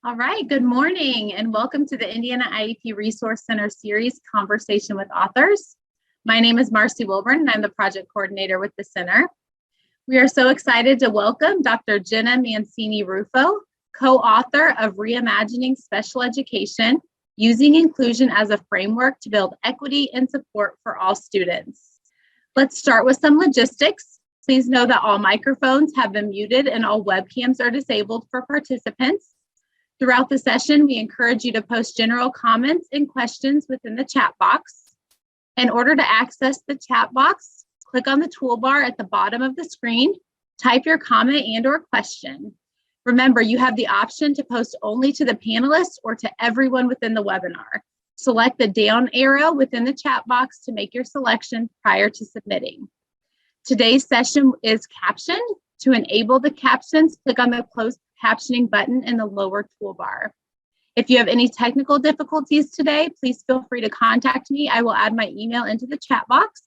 All right, good morning and welcome to the Indiana IEP Resource Center series, Conversation with Authors. My name is Marcy Wilburn and I'm the project coordinator with the center. We are so excited to welcome Dr. Jenna Mancini Rufo, co-author of Reimagining Special Education, Using Inclusion as a Framework to Build Equity and Support for All Students. Let's start with some logistics. Please know that all microphones have been muted and all webcams are disabled for participants. Throughout the session, we encourage you to post general comments and questions within the chat box. In order to access the chat box, click on the toolbar at the bottom of the screen, type your comment and/or question. Remember, you have the option to post only to the panelists or to everyone within the webinar. Select the down arrow within the chat box to make your selection prior to submitting. Today's session is captioned. To enable the captions, click on the closed captioning button in the lower toolbar. If you have any technical difficulties today, please feel free to contact me. I will add my email into the chat box.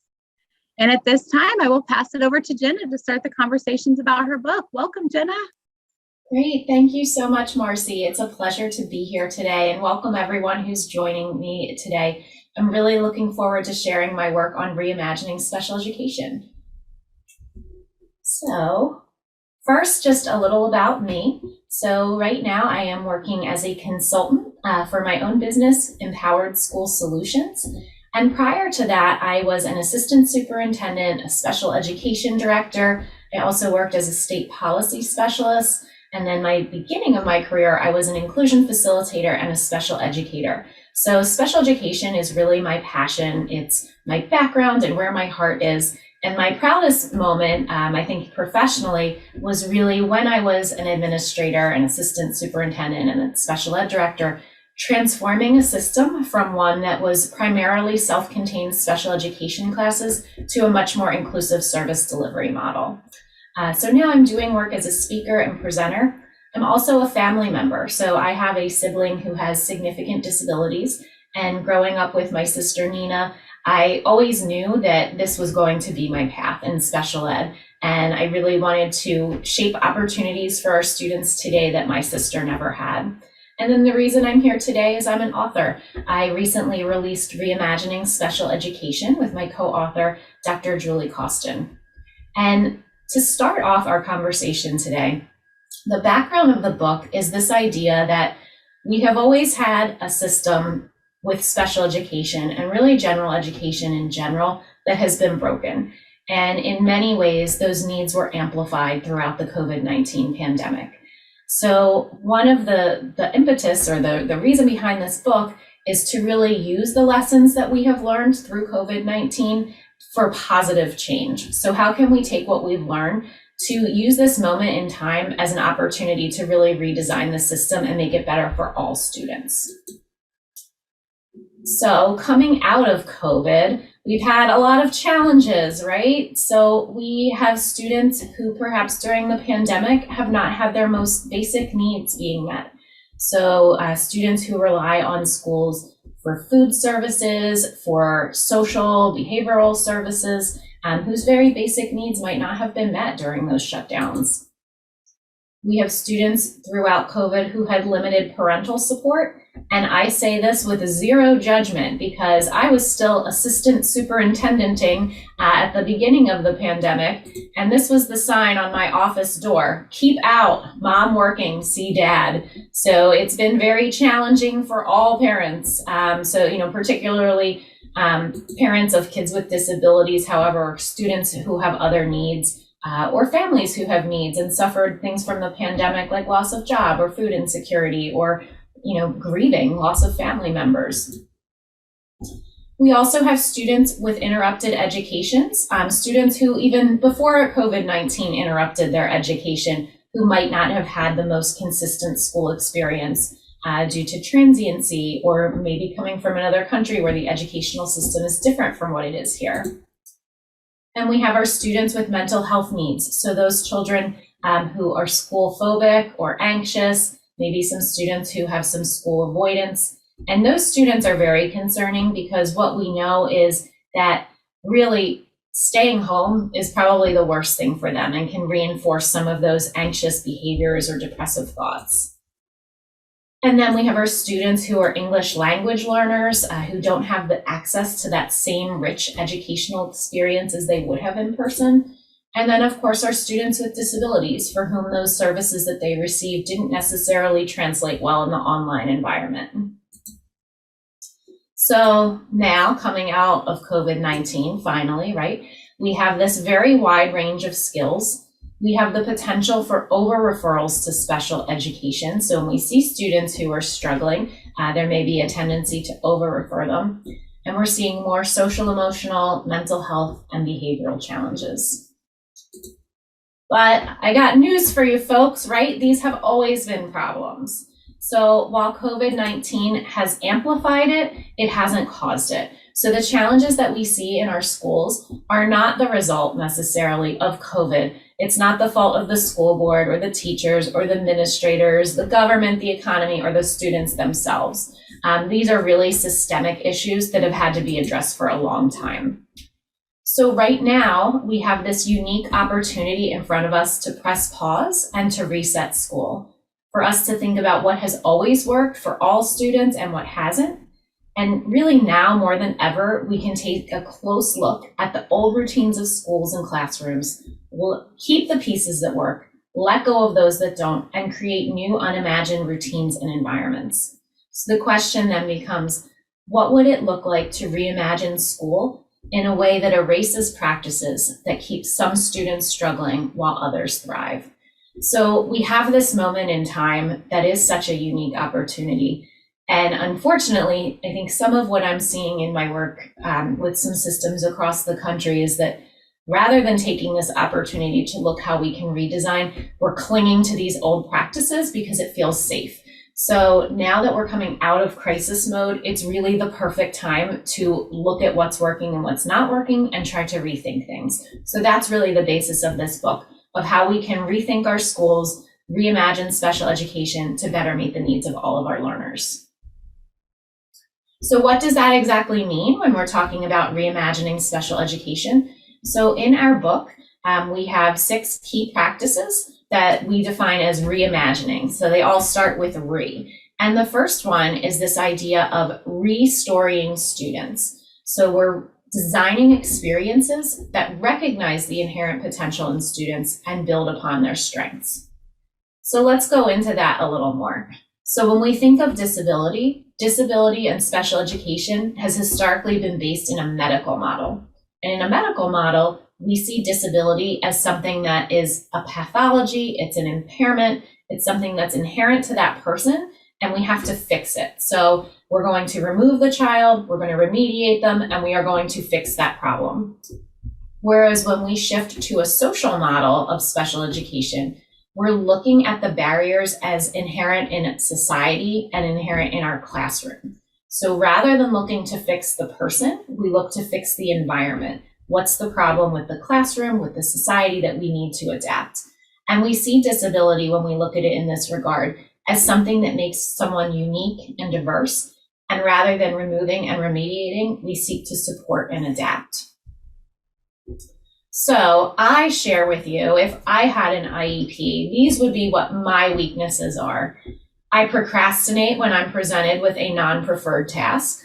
And at this time, I will pass it over to Jenna to start the conversations about her book. Welcome, Jenna. Great. Thank you so much, Marcy. It's a pleasure to be here today, and welcome everyone who's joining me today. I'm really looking forward to sharing my work on reimagining special education. So, first, just a little about me. So right now I am working as a consultant for my own business, Empowered School Solutions. And prior to that, I was an assistant superintendent, a special education director. I also worked as a state policy specialist. And then my beginning of my career, I was an inclusion facilitator and a special educator. So special education is really my passion. It's my background and where my heart is. And my proudest moment, I think professionally, was really when I was an administrator, an assistant superintendent, and a special ed director, transforming a system from one that was primarily self-contained special education classes to a much more inclusive service delivery model. So now I'm doing work as a speaker and presenter. I'm also a family member. So I have a sibling who has significant disabilities, and growing up with my sister Nina, I always knew that this was going to be my path in special ed, and I really wanted to shape opportunities for our students today that my sister never had. And then the reason I'm here today is I'm an author. I recently released Reimagining Special Education with my co-author, Dr. Julie Costin. And to start off our conversation today, the background of the book is this idea that we have always had a system with special education and really general education in general that has been broken. And in many ways, those needs were amplified throughout the COVID-19 pandemic. So one of the impetus or the reason behind this book is to really use the lessons that we have learned through COVID-19 for positive change. So how can we take what we've learned to use this moment in time as an opportunity to really redesign the system and make it better for all students? So coming out of COVID, we've had a lot of challenges, right? So we have students who perhaps during the pandemic have not had their most basic needs being met. So students who rely on schools for food services, for social, behavioral services, whose very basic needs might not have been met during those shutdowns. We have students throughout COVID who had limited parental support. And I say this with zero judgment because I was still assistant superintendenting at the beginning of the pandemic. And this was the sign on my office door: keep out, mom working, see dad. So it's been very challenging for all parents. Particularly parents of kids with disabilities, however, students who have other needs. Or families who have needs and suffered things from the pandemic like loss of job or food insecurity or grieving loss of family members. We also have students with interrupted educations, students who even before COVID-19 interrupted their education, who might not have had the most consistent school experience due to transiency or maybe coming from another country where the educational system is different from what it is here. And we have our students with mental health needs. So those children who are school phobic or anxious, maybe some students who have some school avoidance. And those students are very concerning because what we know is that really staying home is probably the worst thing for them and can reinforce some of those anxious behaviors or depressive thoughts. And then we have our students who are English language learners who don't have the access to that same rich educational experience as they would have in person. And then, of course, our students with disabilities for whom those services that they received didn't necessarily translate well in the online environment. So now, coming out of COVID-19, finally, right, we have this very wide range of skills. We have the potential for over referrals to special education. So when we see students who are struggling, there may be a tendency to over refer them. And we're seeing more social, emotional, mental health, and behavioral challenges. But I got news for you folks, right? These have always been problems. So while COVID-19 has amplified it, it hasn't caused it. So the challenges that we see in our schools are not the result necessarily of COVID. It's not the fault of the school board or the teachers or the administrators, the government, the economy, or the students themselves. These are really systemic issues that have had to be addressed for a long time. So right now, we have this unique opportunity in front of us to press pause and to reset school, for us to think about what has always worked for all students and what hasn't. And really now more than ever, we can take a close look at the old routines of schools and classrooms. We'll keep the pieces that work, let go of those that don't, and create new unimagined routines and environments. So the question then becomes, what would it look like to reimagine school in a way that erases practices that keep some students struggling while others thrive? So we have this moment in time that is such a unique opportunity. And unfortunately, I think some of what I'm seeing in my work with some systems across the country is that rather than taking this opportunity to look how we can redesign, we're clinging to these old practices because it feels safe. So now that we're coming out of crisis mode, it's really the perfect time to look at what's working and what's not working and try to rethink things. So that's really the basis of this book, of how we can rethink our schools, reimagine special education to better meet the needs of all of our learners. So what does that exactly mean when we're talking about reimagining special education? So in our book, we have 6 key practices that we define as reimagining. So they all start with re. And the first one is this idea of restorying students. So we're designing experiences that recognize the inherent potential in students and build upon their strengths. So let's go into that a little more. So when we think of disability and special education has historically been based in a medical model. And in a medical model, we see disability as something that is a pathology, it's an impairment, it's something that's inherent to that person, and we have to fix it. So we're going to remove the child, we're going to remediate them, and we are going to fix that problem. Whereas when we shift to a social model of special education, we're looking at the barriers as inherent in society and inherent in our classroom. So rather than looking to fix the person, we look to fix the environment. What's the problem with the classroom, with the society that we need to adapt? And we see disability when we look at it in this regard as something that makes someone unique and diverse. And rather than removing and remediating, we seek to support and adapt. So I share with you, if I had an IEP, these would be what my weaknesses are. I procrastinate when I'm presented with a non-preferred task.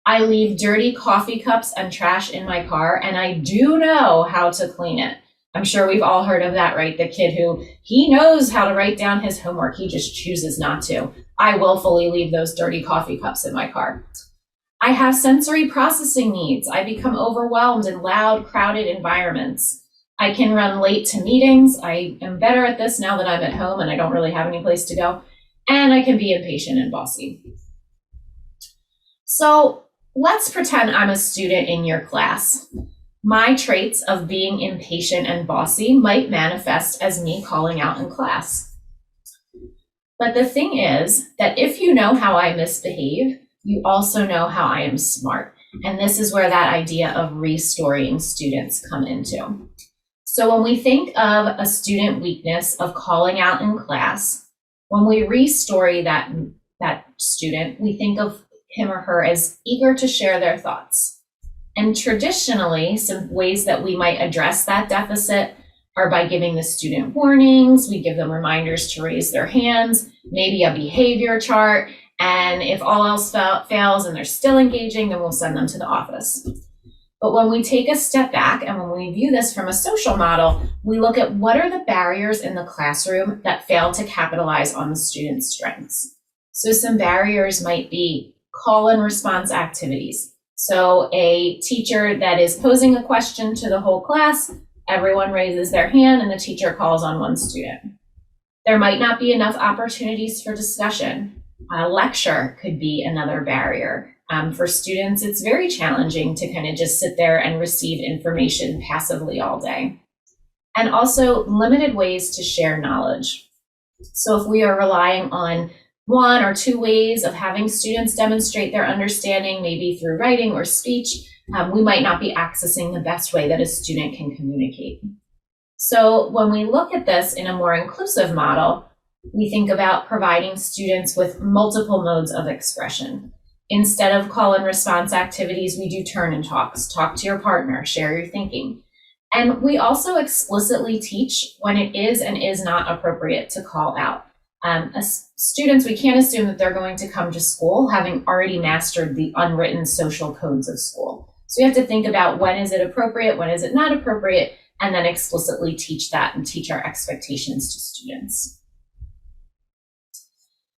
I leave dirty coffee cups and trash in my car, and I do know how to clean it. I'm sure we've all heard of that, right? The kid who, he knows how to write down his homework, he just chooses not to. I willfully leave those dirty coffee cups in my car. I have sensory processing needs. I become overwhelmed in loud, crowded environments. I can run late to meetings. I am better at this now that I'm at home and I don't really have any place to go. And I can be impatient and bossy. So let's pretend I'm a student in your class. My traits of being impatient and bossy might manifest as me calling out in class. But the thing is that if you know how I misbehave, you also know how I am smart. And this is where that idea of restoring students come into. So when we think of a student weakness of calling out in class, when we restory that student, we think of him or her as eager to share their thoughts. And traditionally, some ways that we might address that deficit are by giving the student warnings. We give them reminders to raise their hands, maybe a behavior chart. And if all else fails and they're still engaging, then we'll send them to the office. But when we take a step back and when we view this from a social model, we look at what are the barriers in the classroom that fail to capitalize on the student's strengths. So some barriers might be call and response activities. So a teacher that is posing a question to the whole class, everyone raises their hand and the teacher calls on one student. There might not be enough opportunities for discussion. A lecture could be another barrier. For students, it's very challenging to kind of just sit there and receive information passively all day. And also limited ways to share knowledge. So if we are relying on 1 or 2 ways of having students demonstrate their understanding, maybe through writing or speech, we might not be accessing the best way that a student can communicate. So when we look at this in a more inclusive model, we think about providing students with multiple modes of expression. Instead of call and response activities, we do turn and talks. Talk to your partner, share your thinking. And we also explicitly teach when it is and is not appropriate to call out. As students, we can't assume that they're going to come to school having already mastered the unwritten social codes of school. So we have to think about when is it appropriate, when is it not appropriate, and then explicitly teach that and teach our expectations to students.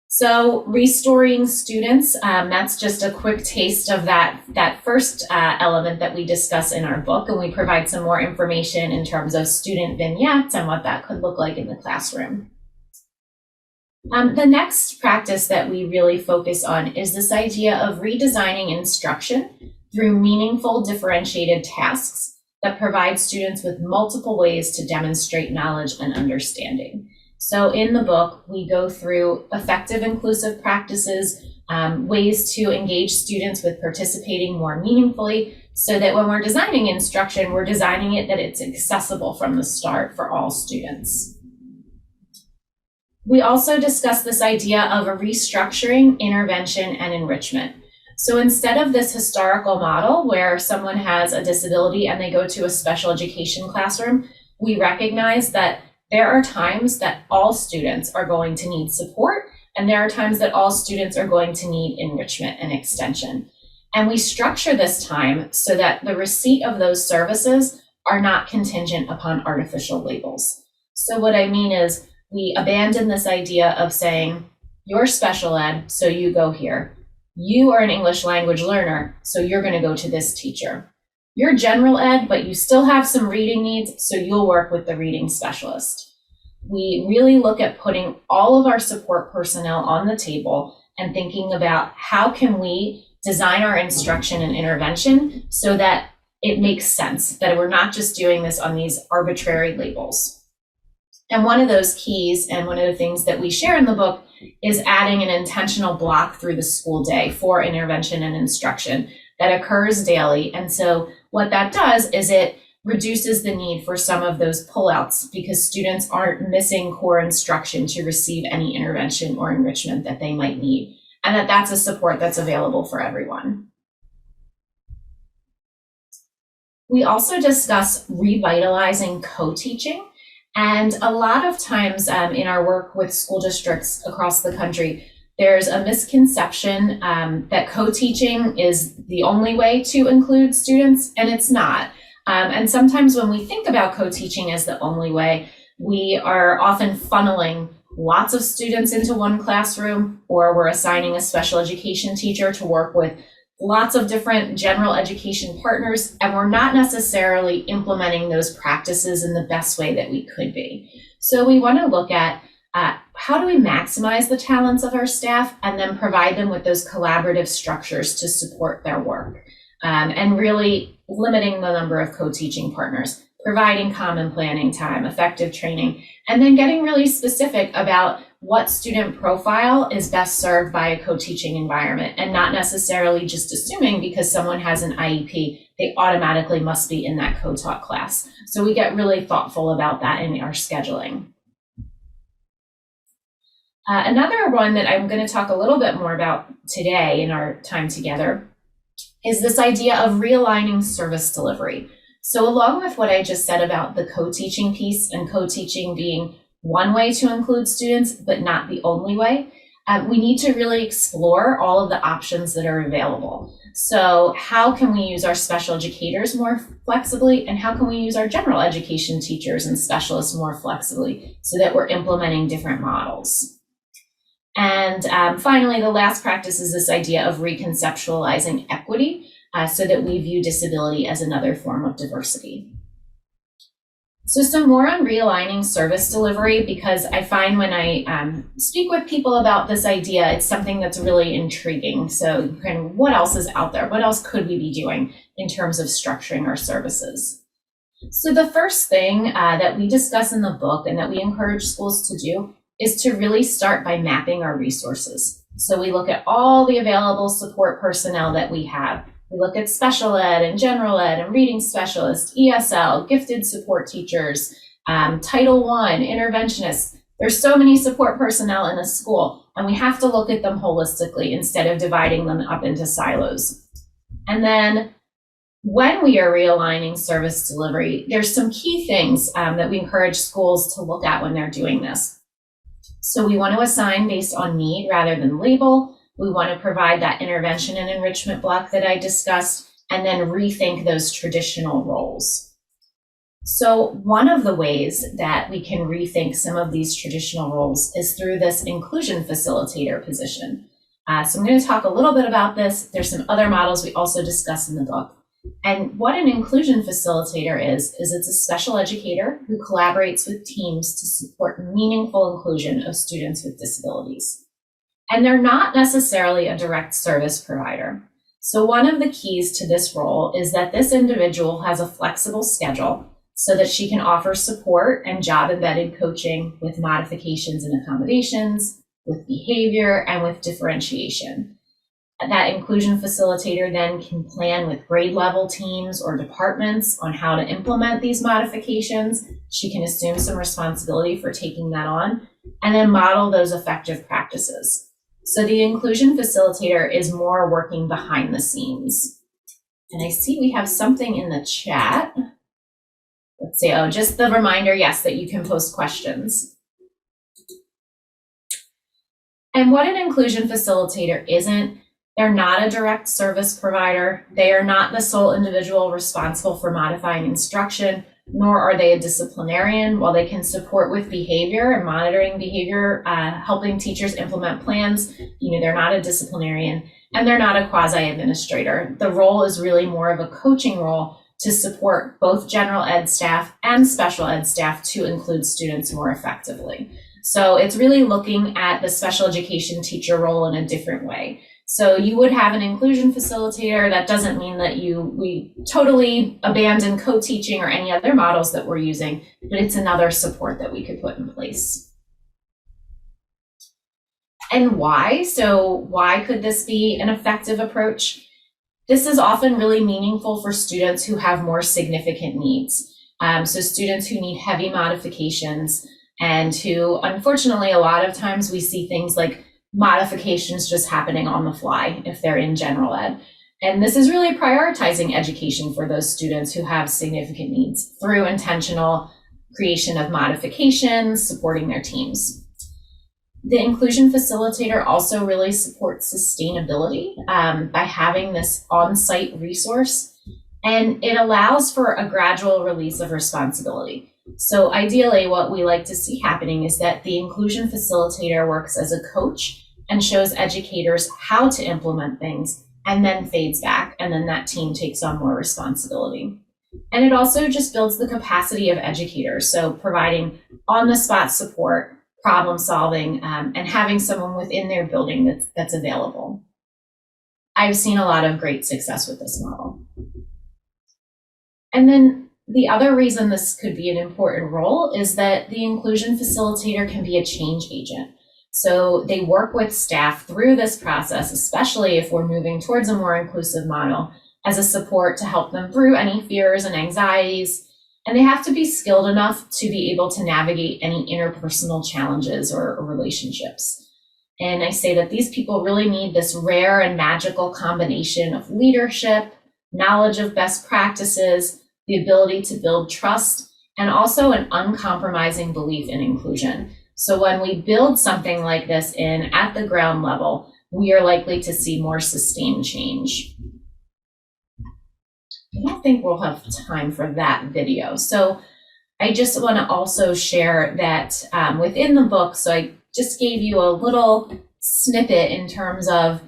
So restoring students, that's just a quick taste of that first element that we discuss in our book, and we provide some more information in terms of student vignettes and what that could look like in the classroom. The next practice that we really focus on is this idea of redesigning instruction through meaningful differentiated tasks that provide students with multiple ways to demonstrate knowledge and understanding. So in the book, we go through effective inclusive practices, ways to engage students with participating more meaningfully, so that when we're designing instruction, we're designing it that it's accessible from the start for all students. We also discuss this idea of a restructuring, intervention, and enrichment. So instead of this historical model where someone has a disability and they go to a special education classroom, we recognize that there are times that all students are going to need support, and there are times that all students are going to need enrichment and extension. And we structure this time so that the receipt of those services are not contingent upon artificial labels. So what I mean is we abandon this idea of saying, you're special ed, so you go here. You are an English language learner, so you're going to go to this teacher. You're general ed, but you still have some reading needs, so you'll work with the reading specialist. We really look at putting all of our support personnel on the table and thinking about how can we design our instruction and intervention so that it makes sense, that we're not just doing this on these arbitrary labels. And one of those keys, and one of the things that we share in the book, is adding an intentional block through the school day for intervention and instruction that occurs daily. And so what that does is it reduces the need for some of those pullouts because students aren't missing core instruction to receive any intervention or enrichment that they might need, and that's a support that's available for everyone. We also discuss revitalizing co-teaching. And a lot of times in our work with school districts across the country, there's a misconception that co-teaching is the only way to include students, and it's not. And sometimes when we think about co-teaching as the only way, we are often funneling lots of students into one classroom, or we're assigning a special education teacher to work with lots of different general education partners, and we're not necessarily implementing those practices in the best way that we could be. So we want to look at how do we maximize the talents of our staff and then provide them with those collaborative structures to support their work, and really limiting the number of co-teaching partners, providing common planning time, effective training, and then getting really specific about what student profile is best served by a co-teaching environment, and not necessarily just assuming because someone has an IEP, they automatically must be in that co-taught class. So we get really thoughtful about that in our scheduling. Another one that I'm going to talk a little bit more about today in our time together is this idea of realigning service delivery. So along with what I just said about the co-teaching piece and co-teaching being one way to include students, but not the only way, we need to really explore all of the options that are available. So how can we use our special educators more flexibly, and how can we use our general education teachers and specialists more flexibly so that we're implementing different models? And finally, the last practice is this idea of reconceptualizing equity so that we view disability as another form of diversity. So some more on realigning service delivery, because I find when I speak with people about this idea, it's something that's really intriguing. So kind of what else is out there? What else could we be doing in terms of structuring our services? So the first thing that we discuss in the book and that we encourage schools to do is to really start by mapping our resources. So we look at all the available support personnel that we have. We look at special ed and general ed and reading specialists, ESL, gifted support teachers, Title I, interventionists. There's so many support personnel in a school, and we have to look at them holistically instead of dividing them up into silos. And then when we are realigning service delivery, there's some key things that we encourage schools to look at when they're doing this. So we want to assign based on need rather than label. We want to provide that intervention and enrichment block that I discussed, and then rethink those traditional roles. So one of the ways that we can rethink some of these traditional roles is through this inclusion facilitator position. So I'm going to talk a little bit about this. There's some other models we also discuss in the book. And what an inclusion facilitator is it's a special educator who collaborates with teams to support meaningful inclusion of students with disabilities. And they're not necessarily a direct service provider. So one of the keys to this role is that this individual has a flexible schedule so that she can offer support and job-embedded coaching with modifications and accommodations, with behavior, and with differentiation. That inclusion facilitator then can plan with grade level teams or departments on how to implement these modifications. She can assume some responsibility for taking that on, and then model those effective practices. So the inclusion facilitator is more working behind the scenes. And I see we have something in the chat. Let's see, just the reminder, yes, that you can post questions. And what an inclusion facilitator isn't, they're not a direct service provider. They are not the sole individual responsible for modifying instruction, nor are they a disciplinarian. While they can support with behavior and monitoring behavior, helping teachers implement plans, they're not a disciplinarian, and they're not a quasi-administrator. The role is really more of a coaching role to support both general ed staff and special ed staff to include students more effectively. So it's really looking at the special education teacher role in a different way. So you would have an inclusion facilitator. That doesn't mean that we totally abandon co-teaching or any other models that we're using, but it's another support that we could put in place. And why? So why could this be an effective approach? This is often really meaningful for students who have more significant needs. So students who need heavy modifications and who, unfortunately, a lot of times we see things like modifications just happening on the fly if they're in general ed. And this is really prioritizing education for those students who have significant needs through intentional creation of modifications, supporting their teams. The inclusion facilitator also really supports sustainability by having this on-site resource, and it allows for a gradual release of responsibility. So ideally, what we like to see happening is that the inclusion facilitator works as a coach and shows educators how to implement things, and then fades back, and then that team takes on more responsibility. And it also just builds the capacity of educators, so providing on-the-spot support, problem solving, and having someone within their building that's available. I've seen a lot of great success with this model. And then the other reason this could be an important role is that the inclusion facilitator can be a change agent. So they work with staff through this process, especially if we're moving towards a more inclusive model, as a support to help them through any fears and anxieties. And they have to be skilled enough to be able to navigate any interpersonal challenges or relationships. And I say that these people really need this rare and magical combination of leadership, knowledge of best practices, the ability to build trust, and also an uncompromising belief in inclusion. So when we build something like this in at the ground level, we are likely to see more sustained change. I don't think we'll have time for that video. So I just want to also share that within the book, so I just gave you a little snippet in terms of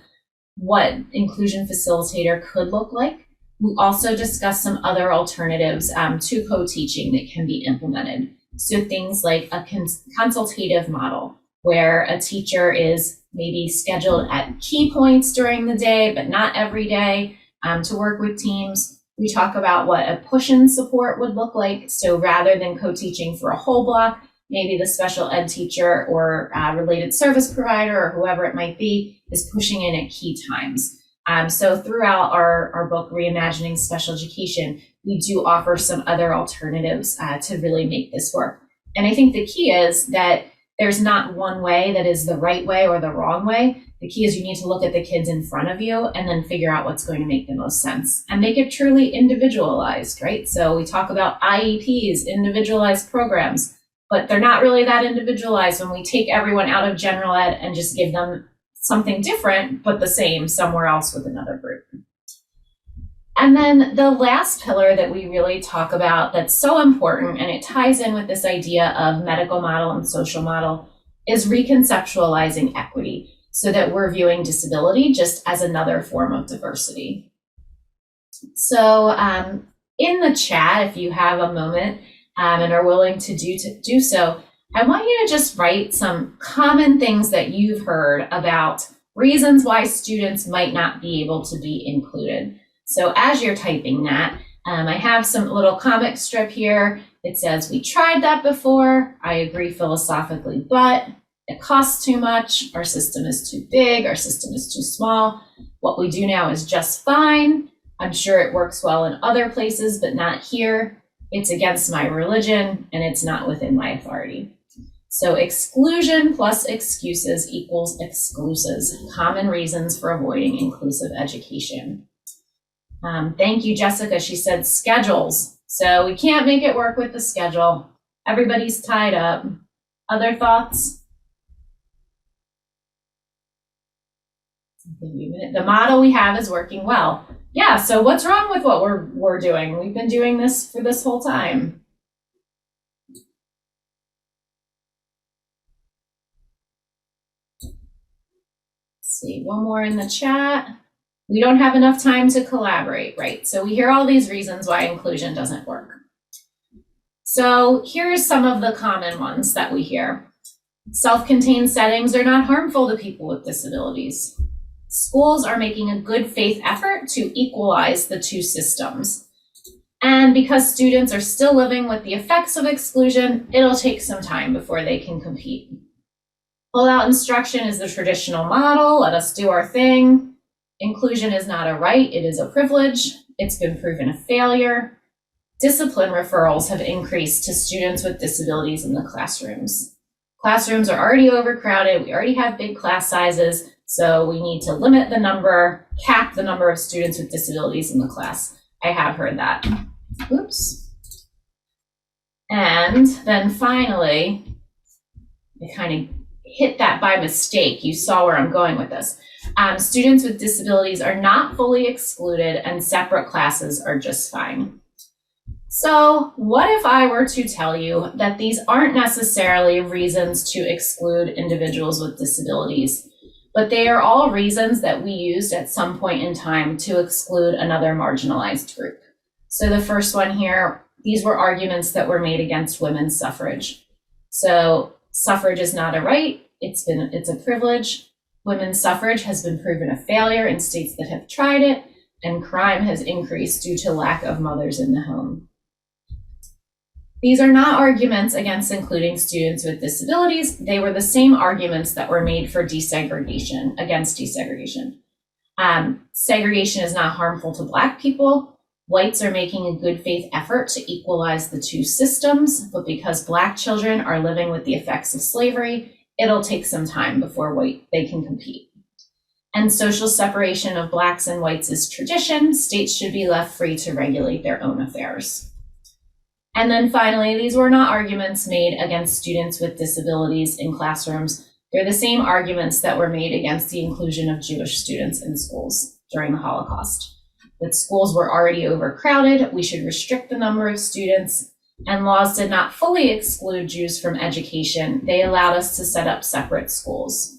what inclusion facilitator could look like. We also discussed some other alternatives to co-teaching that can be implemented. So things like a consultative model, where a teacher is maybe scheduled at key points during the day, but not every day, to work with teams. We talk about what a push-in support would look like. So rather than co-teaching for a whole block, maybe the special ed teacher or related service provider or whoever it might be is pushing in at key times. So throughout our book, Reimagining Special Education, we do offer some other alternatives to really make this work. And I think the key is that there's not one way that is the right way or the wrong way. The key is you need to look at the kids in front of you and then figure out what's going to make the most sense and make it truly individualized, right? So we talk about IEPs, individualized programs, but they're not really that individualized when we take everyone out of general ed and just give them something different, but the same somewhere else with another group. And then the last pillar that we really talk about that's so important, and it ties in with this idea of medical model and social model, is reconceptualizing equity so that we're viewing disability just as another form of diversity. So in the chat, if you have a moment and are willing to do so, I want you to just write some common things that you've heard about reasons why students might not be able to be included. So as you're typing that, I have some little comic strip here. It says, "We tried that before. I agree philosophically, but it costs too much. Our system is too big. Our system is too small. What we do now is just fine. I'm sure it works well in other places, but not here. It's against my religion, and it's not within my authority." So exclusion plus excuses equals exclusives, common reasons for avoiding inclusive education. Thank you, Jessica. She said schedules. So we can't make it work with the schedule. Everybody's tied up. Other thoughts? The model we have is working well. Yeah, so what's wrong with what we're doing? We've been doing this for this whole time. Let's see, one more in the chat. We don't have enough time to collaborate, right? So we hear all these reasons why inclusion doesn't work. So here's some of the common ones that we hear. Self-contained settings are not harmful to people with disabilities. Schools are making a good faith effort to equalize the two systems. And because students are still living with the effects of exclusion, it'll take some time before they can compete. Pull-out instruction is the traditional model. Let us do our thing. Inclusion is not a right, it is a privilege. It's been proven a failure. Discipline referrals have increased to students with disabilities in the classrooms. Classrooms are already overcrowded. We already have big class sizes, so we need to limit the number, cap the number of students with disabilities in the class. I have heard that. Oops. And then finally, I kind of hit that by mistake. You saw where I'm going with this. Students with disabilities are not fully excluded and separate classes are just fine. So what if I were to tell you that these aren't necessarily reasons to exclude individuals with disabilities, but they are all reasons that we used at some point in time to exclude another marginalized group? So the first one here, these were arguments that were made against women's suffrage. So suffrage is not a right, it's a privilege. Women's suffrage has been proven a failure in states that have tried it, and crime has increased due to lack of mothers in the home. These are not arguments against including students with disabilities. They were the same arguments that were made for desegregation, against desegregation. Segregation is not harmful to Black people. Whites are making a good faith effort to equalize the two systems, but because Black children are living with the effects of slavery, it'll take some time before they can compete. and social separation of Blacks and whites is tradition. States should be left free to regulate their own affairs. And then finally, these were not arguments made against students with disabilities in classrooms. They're the same arguments that were made against the inclusion of Jewish students in schools during the Holocaust. That schools were already overcrowded, we should restrict the number of students, and laws did not fully exclude Jews from education. They allowed us to set up separate schools.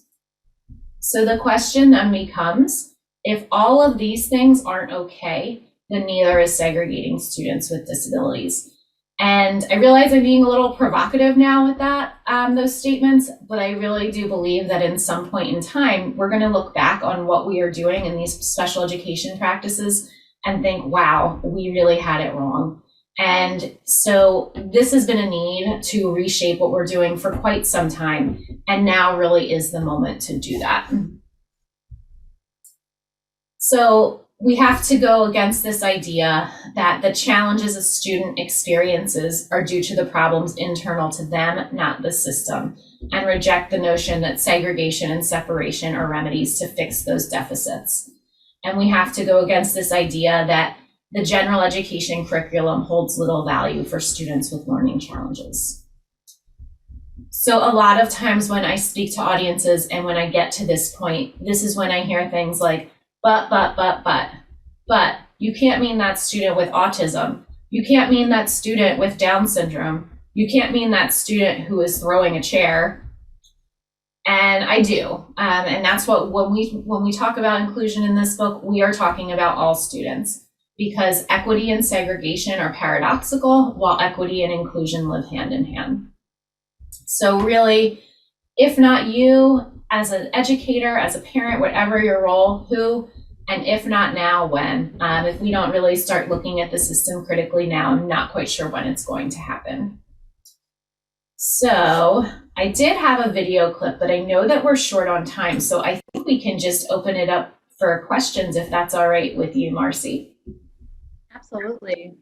So the question then becomes, if all of these things aren't okay, then neither is segregating students with disabilities. And I realize I'm being a little provocative now with that, those statements, but I really do believe that in some point in time, we're going to look back on what we are doing in these special education practices and think, wow, we really had it wrong. And so this has been a need to reshape what we're doing for quite some time. And now really is the moment to do that. So we have to go against this idea that the challenges a student experiences are due to the problems internal to them, not the system, and reject the notion that segregation and separation are remedies to fix those deficits. And we have to go against this idea that the general education curriculum holds little value for students with learning challenges. So a lot of times when I speak to audiences and when I get to this point, this is when I hear things like, but you can't mean that student with autism. You can't mean that student with Down syndrome. You can't mean that student who is throwing a chair. And I do. And that's what, when we talk about inclusion in this book, we are talking about all students, because equity and segregation are paradoxical, while equity and inclusion live hand in hand. So really, if not you, as an educator, as a parent, whatever your role, who, and if not now, when? If we don't really start looking at the system critically now, I'm not quite sure when it's going to happen. So I did have a video clip, but I know that we're short on time, so I think we can just open it up for questions if that's all right with you, Marcy. Absolutely.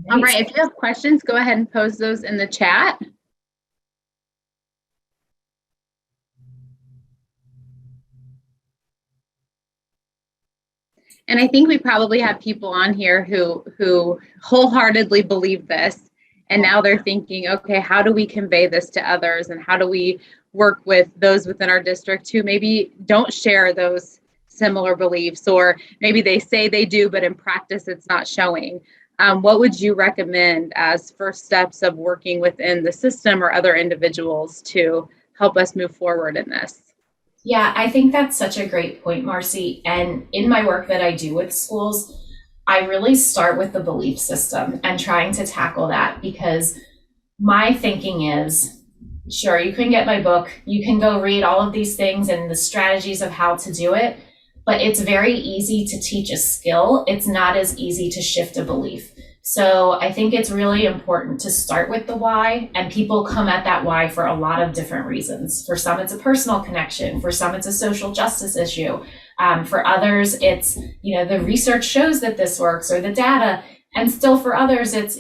All right, if you have questions, go ahead and post those in the chat. And I think we probably have people on here who wholeheartedly believe this. And now they're thinking, okay, how do we convey this to others? And how do we work with those within our district who maybe don't share those similar beliefs, or maybe they say they do, but in practice it's not showing? What would you recommend as first steps of working within the system or other individuals to help us move forward in this? Yeah, I think that's such a great point, Marcy. And in my work that I do with schools, I really start with the belief system and trying to tackle that, because my thinking is, sure, you can get my book, you can go read all of these things and the strategies of how to do it, but it's very easy to teach a skill. It's not as easy to shift a belief. So I think it's really important to start with the why, and people come at that why for a lot of different reasons. For some, it's a personal connection. For some, it's a social justice issue. For others, it's, the research shows that this works, or the data. And still for others, it's,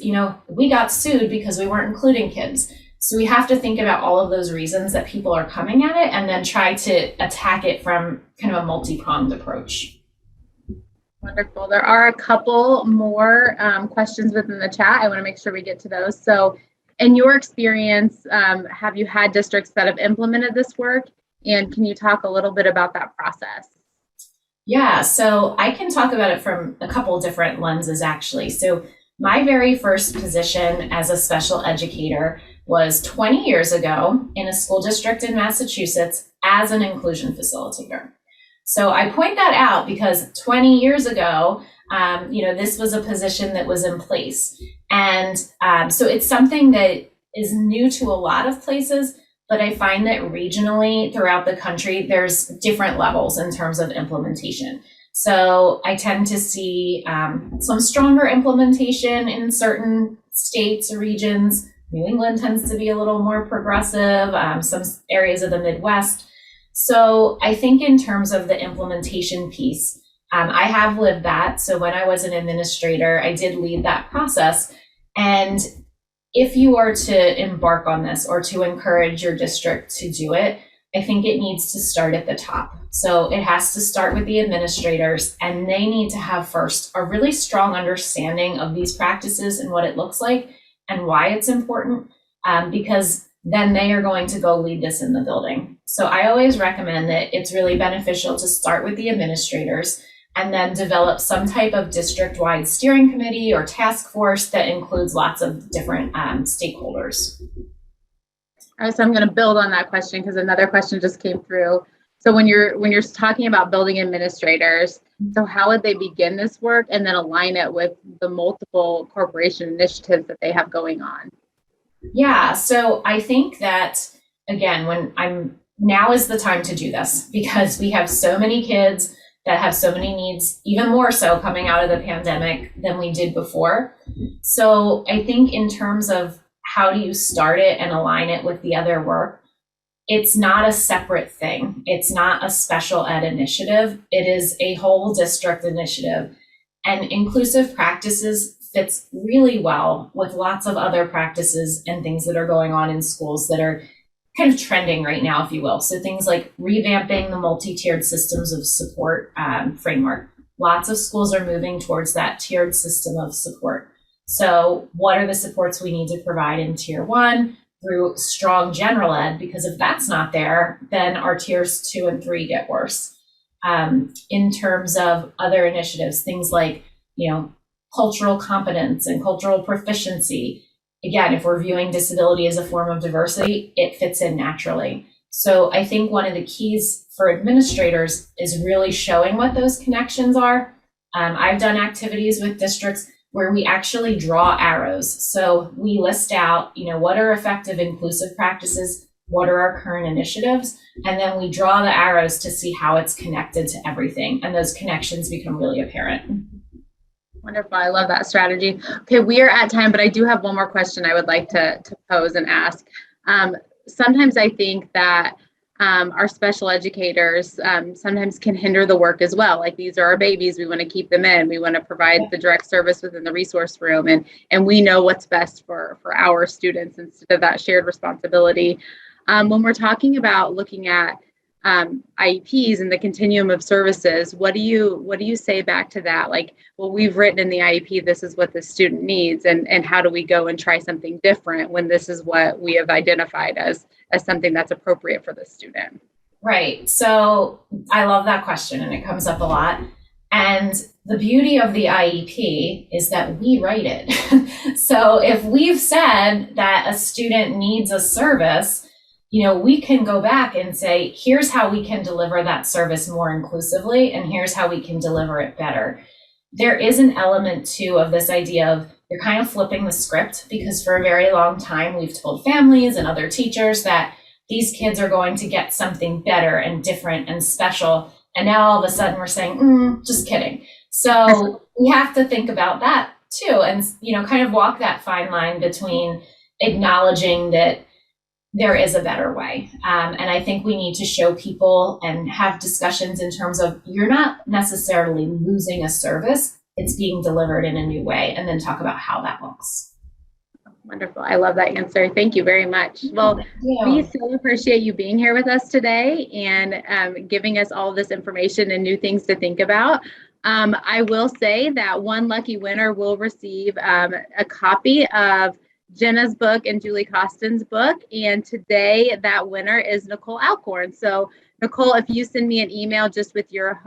we got sued because we weren't including kids. So we have to think about all of those reasons that people are coming at it and then try to attack it from kind of a multi-pronged approach. Wonderful. There are a couple more questions within the chat. I want to make sure we get to those. So in your experience, have you had districts that have implemented this work? And can you talk a little bit about that process? Yeah, so I can talk about it from a couple different lenses, actually. So my very first position as a special educator was 20 years ago in a school district in Massachusetts as an inclusion facilitator. So I point that out because 20 years ago, this was a position that was in place. And so it's something that is new to a lot of places, but I find that regionally throughout the country, there's different levels in terms of implementation. So I tend to see some stronger implementation in certain states or regions. New England tends to be a little more progressive, some areas of the Midwest. So I think in terms of the implementation piece, I have lived that. So when I was an administrator, I did lead that process. And if you are to embark on this or to encourage your district to do it, I think it needs to start at the top. So it has to start with the administrators, and they need to have first a really strong understanding of these practices and what it looks like and why it's important, because then they are going to go lead this in the building. So I always recommend that it's really beneficial to start with the administrators and then develop some type of district-wide steering committee or task force that includes lots of different stakeholders. All right, so I'm going to build on that question because another question just came through. So when you're talking about building administrators, so how would they begin this work and then align it with the multiple corporation initiatives that they have going on? Yeah, so I think that, again, now is the time to do this because we have so many kids that have so many needs, even more so coming out of the pandemic than we did before. So I think in terms of how do you start it and align it with the other work, it's not a separate thing. It's not a special ed initiative. It is a whole district initiative. And inclusive practices fits really well with lots of other practices and things that are going on in schools that are kind of trending right now, if you will. So things like revamping the multi-tiered systems of support framework. Lots of schools are moving towards that tiered system of support. So what are the supports we need to provide in tier 1 through strong general ed? Because if that's not there, then our tiers 2 and 3 get worse. In terms of other initiatives, things like, cultural competence and cultural proficiency. Again, if we're viewing disability as a form of diversity, it fits in naturally. So I think one of the keys for administrators is really showing what those connections are. I've done activities with districts where we actually draw arrows. So we list out, what are effective inclusive practices, what are our current initiatives, and then we draw the arrows to see how it's connected to everything. And those connections become really apparent. Wonderful. I love that strategy. Okay, we are at time, but I do have one more question I would like to pose and ask. Sometimes I think that our special educators sometimes can hinder the work as well. Like, these are our babies. We want to keep them in. We want to provide the direct service within the resource room. And we know what's best for our students instead of that shared responsibility. When we're talking about looking at IEPs and the continuum of services, what do you say back to that? Like, well, we've written in the IEP, this is what the student needs, and how do we go and try something different when this is what we have identified as something that's appropriate for the student? Right. So I love that question, and it comes up a lot. And the beauty of the IEP is that we write it. So if we've said that a student needs a service, we can go back and say, here's how we can deliver that service more inclusively, and here's how we can deliver it better. There is an element too of this idea of you're kind of flipping the script, because for a very long time, we've told families and other teachers that these kids are going to get something better and different and special. And now all of a sudden we're saying, just kidding. So we have to think about that too, and, kind of walk that fine line between acknowledging that there is a better way. And I think we need to show people and have discussions in terms of you're not necessarily losing a service, it's being delivered in a new way, and then talk about how that looks. Wonderful. I love that answer. Thank you very much. Well, we so appreciate you being here with us today and giving us all this information and new things to think about. I will say that one lucky winner will receive a copy of Jenna's book and Julie Costin's book. And today that winner is Nicole Alcorn. So Nicole, if you send me an email just with your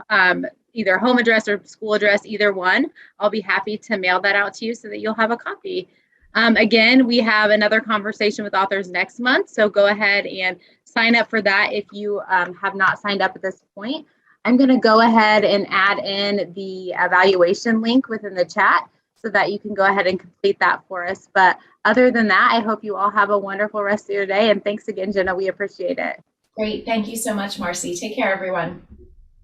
either home address or school address, either one, I'll be happy to mail that out to you so that you'll have a copy. Again, we have another conversation with authors next month. So go ahead and sign up for that if you have not signed up at this point. I'm going to go ahead and add in the evaluation link within the chat so that you can go ahead and complete that for us. But other than that, I hope you all have a wonderful rest of your day. And thanks again, Jenna. We appreciate it. Great. Thank you so much, Marcy. Take care, everyone.